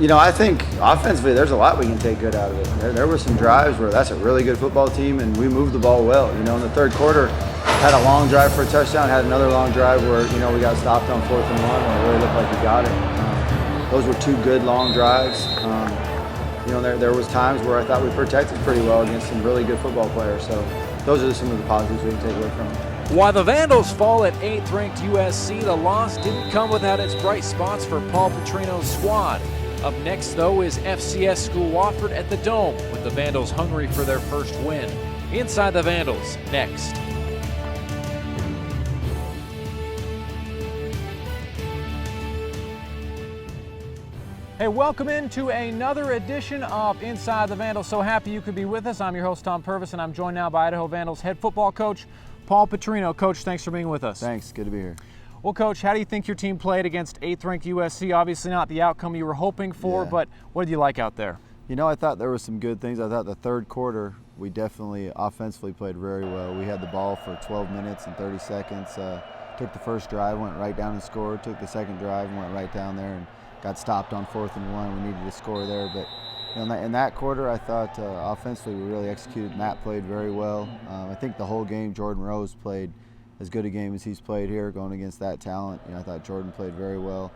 I think offensively there's a lot we can take good out of it. There were some drives where that's a really good football team and we moved the ball well. In the third quarter, had a long drive for a touchdown, had another long drive where, we got stopped on 4th and 1 and it really looked like we got it. Those were two good long drives. There was times where I thought we protected pretty well against some really good football players. So those are some of the positives we can take away from it. While the Vandals fall at 8th-ranked USC, the loss didn't come without its bright spots for Paul Petrino's squad. Up next, though, is FCS School Wofford at the Dome, with the Vandals hungry for their first win. Inside the Vandals, next. Hey, welcome into another edition of Inside the Vandals. So happy you could be with us. I'm your host, Tom Purvis, and I'm joined now by Idaho Vandals head football coach, Paul Petrino. Coach, thanks for being with us. Thanks, good to be here. Well, Coach, how do you think your team played against 8th-ranked USC? Obviously not the outcome you were hoping for, but what did you like out there? I thought there were some good things. I thought the third quarter, we definitely offensively played very well. We had the ball for 12 minutes and 30 seconds. Took the first drive, went right down and scored. Took the second drive and went right down there and got stopped on 4th and 1. We needed to score there. But in that quarter, I thought offensively we really executed. Matt played very well. I think the whole game, Jordan Rose played as good a game as he's played here going against that talent. I thought Jordan played very well.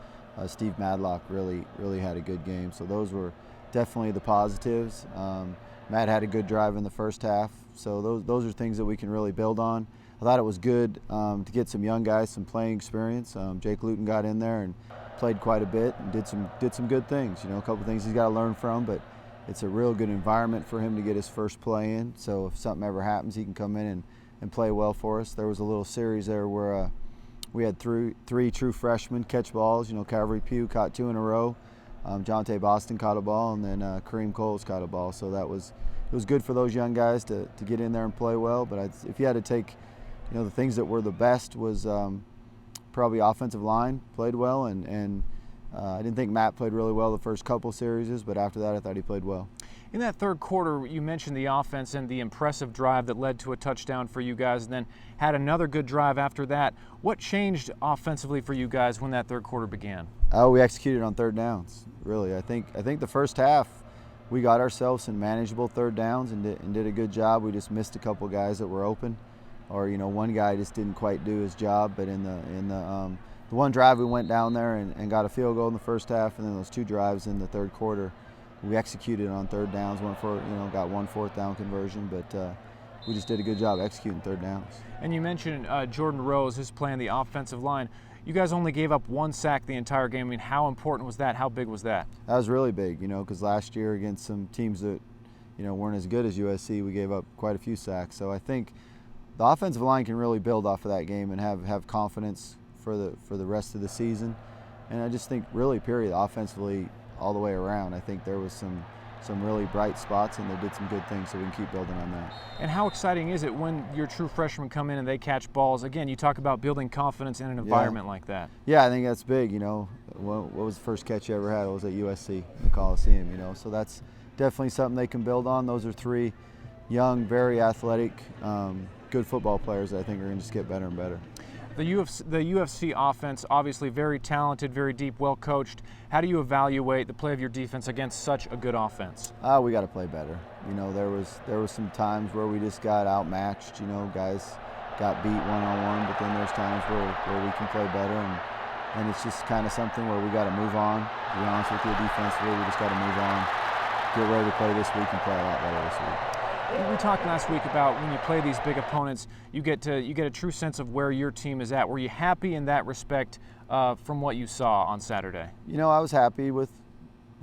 Steve Madlock really had a good game. So those were definitely the positives. Matt had a good drive in the first half. So those are things that we can really build on. I thought it was good to get some young guys some playing experience. Jake Luton got in there and played quite a bit and did some good things. A couple things he's got to learn from, but it's a real good environment for him to get his first play in. So if something ever happens, he can come in and play well for us. There was a little series there where we had three true freshmen catch balls. Calvary Pugh caught 2 in a row. Jonte Boston caught a ball, and then Kareem Coles caught a ball. So it was good for those young guys to get in there and play well. But if you had to take, the things that were the best was probably offensive line played well, and I didn't think Matt played really well the first couple series, but after that I thought he played well. In that third quarter, you mentioned the offense and the impressive drive that led to a touchdown for you guys, and then had another good drive after that. What changed offensively for you guys when that third quarter began? We executed on third downs, really. I think the first half we got ourselves some manageable third downs and did a good job. We just missed a couple guys that were open, or one guy just didn't quite do his job. But in the one drive we went down there and got a field goal in the first half, and then those 2 drives in the third quarter, we executed on third downs. Got 1 4th down conversion, but we just did a good job executing third downs. And you mentioned Jordan Rose, who's playing the offensive line. You guys only gave up 1 sack the entire game. I mean, how important was that? How big was that? That was really big, because last year against some teams that, weren't as good as USC, we gave up quite a few sacks. So I think the offensive line can really build off of that game and have confidence for the rest of the season. And I just think really, period, offensively all the way around, I think there was some really bright spots, and they did some good things, so we can keep building on that. And how exciting is it when your true freshmen come in and they catch balls? Again, you talk about building confidence in an environment like that. Yeah, I think that's big. What was the first catch you ever had? It was at USC, in the Coliseum, so that's definitely something they can build on. Those are 3 young, very athletic, good football players that I think are going to just get better and better. The UFC offense, obviously very talented, very deep, well coached. How do you evaluate the play of your defense against such a good offense? We got to play better. There was some times where we just got outmatched. Guys got beat one-on-one, but then there's times where we can play better, and it's just kind of something where we got to move on. To be honest with you, defensively, we just got to move on, get ready to play this week, and play a lot better this week. We talked last week about when you play these big opponents, you get a true sense of where your team is at. Were you happy in that respect from what you saw on Saturday? I was happy with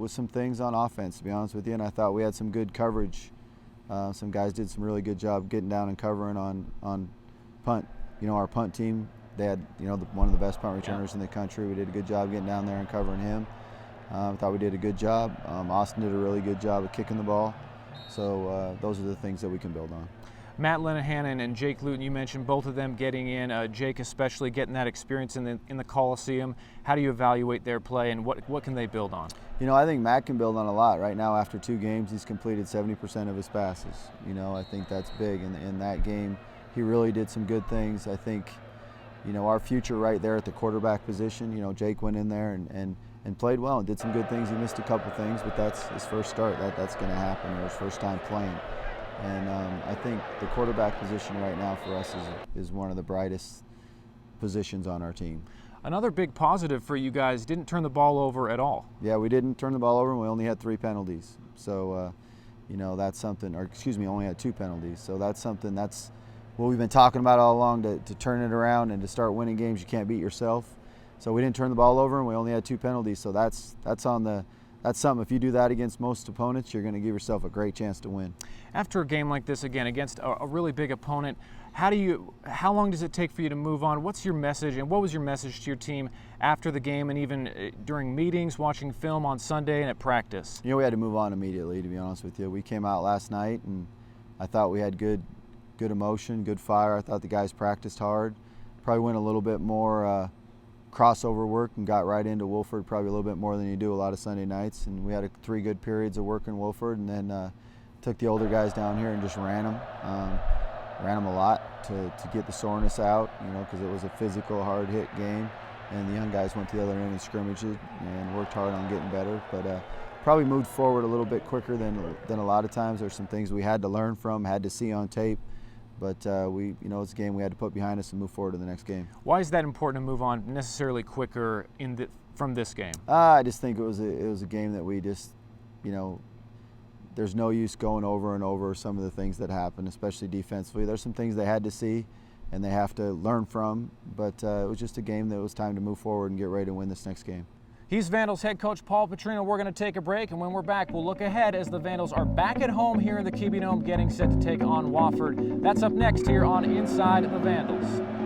some things on offense, to be honest with you, and I thought we had some good coverage. Some guys did some really good job getting down and covering on punt. Our punt team, they had one of the best punt returners in the country. We did a good job getting down there and covering him. I thought we did a good job. Austin did a really good job of kicking the ball. So those are the things that we can build on. Matt Linehan and Jake Luton, you mentioned both of them getting in, Jake especially getting that experience in the Coliseum. How do you evaluate their play, and what can they build on? I think Matt can build on a lot. Right now, after 2 games, he's completed 70% of his passes. I think that's big. In that game, he really did some good things. I think, our future right there at the quarterback position, Jake went in there and and played well and did some good things. He missed a couple things, but that's his first start. That's going to happen, or his first time playing. And I think the quarterback position right now for us is one of the brightest positions on our team. Another big positive for you guys, didn't turn the ball over at all. Yeah, we didn't turn the ball over, and we only had 3 penalties. So, you know, that's something, or excuse me, only had 2 penalties. So that's something, that's what we've been talking about all along, to turn it around and to start winning games. You can't beat yourself. So we didn't turn the ball over, and we only had 2 penalties. So that's something. If you do that against most opponents, you're going to give yourself a great chance to win. After a game like this, again, against a really big opponent, how long does it take for you to move on? What's your message, and what was your message to your team after the game and even during meetings, watching film on Sunday and at practice? You know, we had to move on immediately, to be honest with you. We came out last night, and I thought we had good emotion, good fire. I thought the guys practiced hard. Probably went a little bit more crossover work and got right into Wolford probably a little bit more than you do a lot of Sunday nights. And we had 3 good periods of work in Wolford, and then took the older guys down here and just ran them. Ran them a lot to get the soreness out, you know, because it was a physical, hard-hit game. And the young guys went to the other end and scrimmaged it and worked hard on getting better. But probably moved forward a little bit quicker than a lot of times. There's some things we had to learn from, had to see on tape. But you know, it's a game we had to put behind us and move forward to the next game. Why is that important to move on necessarily quicker from this game? I just think it was a game that we just, you know, there's no use going over and over some of the things that happen, especially defensively. There's some things they had to see and they have to learn from, but it was just a game that it was time to move forward and get ready to win this next game. He's Vandals head coach Paul Petrino. We're going to take a break, and when we're back, we'll look ahead as the Vandals are back at home here in the Kiwi Dome, getting set to take on Wofford. That's up next here on Inside the Vandals.